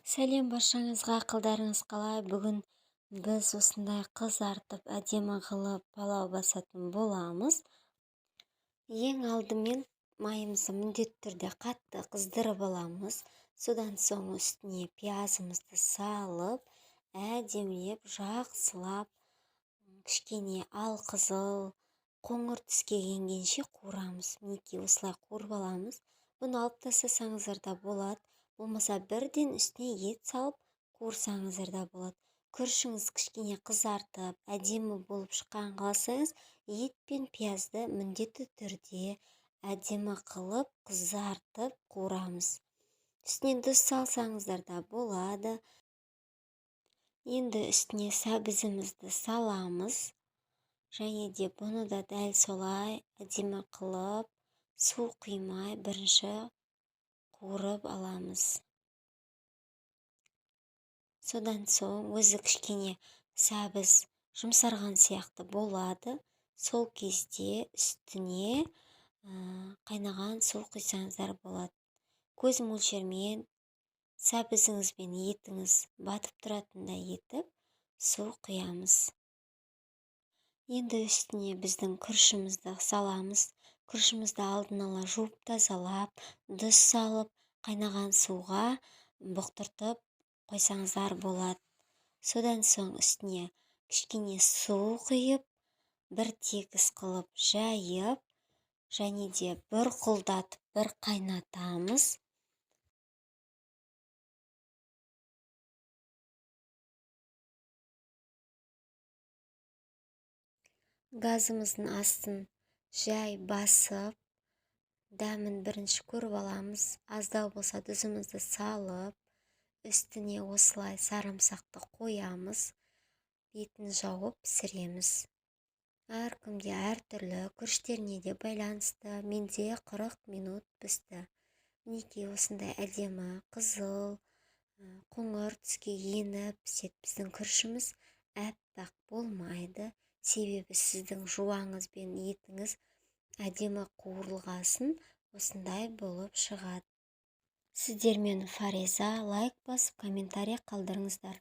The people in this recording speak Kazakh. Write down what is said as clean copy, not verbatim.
Сәлем баршаңызға, ақылдарыңыз қалай? Бүгін біз осындай қызартып, әдемі қылып палау басатын боламыз. Ең алдымен майымызды міндетті түрде қатты қыздырып аламыз. Содан соң үстіне пиязымызды салып, әдемілеп, жақсылап, кішкене алқызыл, қоңыр түске енгенше қуырамыз. Мінекей осылай қуырып аламыз. Бұны алып тастасаңыздар да болады. Болмаса бірден үстіне ет салып қуырсаңыздар да болады. Күрішіңіз кішкене қызартып, әдемі болып шыққан қалсаңыз, ет пен пиязды міндетті түрде әдемі қылып қызартып қуырамыз. Үстінен тұз салсаңыздар да болады. Енді үстіне сәбізімізді саламыз. Және де бұны да дәл солай әдемі қылып, су құймай бірінші қуырып аламыз. Содан соң өзі кішкене сәбіз жұмсарған сияқты болады. Сол кезде үстіне қайнаған су құйсаңыздар болады. Көз мөлшермен сәбізіңіз бен етіңіз батып тұратындай етіп су құямыз. Енді үстіне біздің күрішімізді саламыз. Күрішімізді алдын ала жуып тазалап, тұз салып, қайнаған суға бұқтыртып қойсаңыздар болады. Содан соң үстіне кішкене су құйып, бір тегіс қылып жайып, және де бір құлдатып, бір қайнатамыз. Газымыздың астын жай басып, дәмін бірінші көріп аламыз. Аздау болса тұзымызды салып, үстіне осылай сарымсақты қоямыз. Бетін жауып пісіреміз. Әркімде әртүрлі, күріштеріне де байланысты. Менде 40 минут пісті. Мінекей осындай әдемі қызыл, қоңыр түске еніп піседі. Біздің күрішіміз әппақ болмайды. Себебі сіздің жуаңыз бен етіңіз әдемі қуырылғасын осындай болып шығады. Сіздермен Фариза. Лайк басып, комментарий қалдырыңыздар.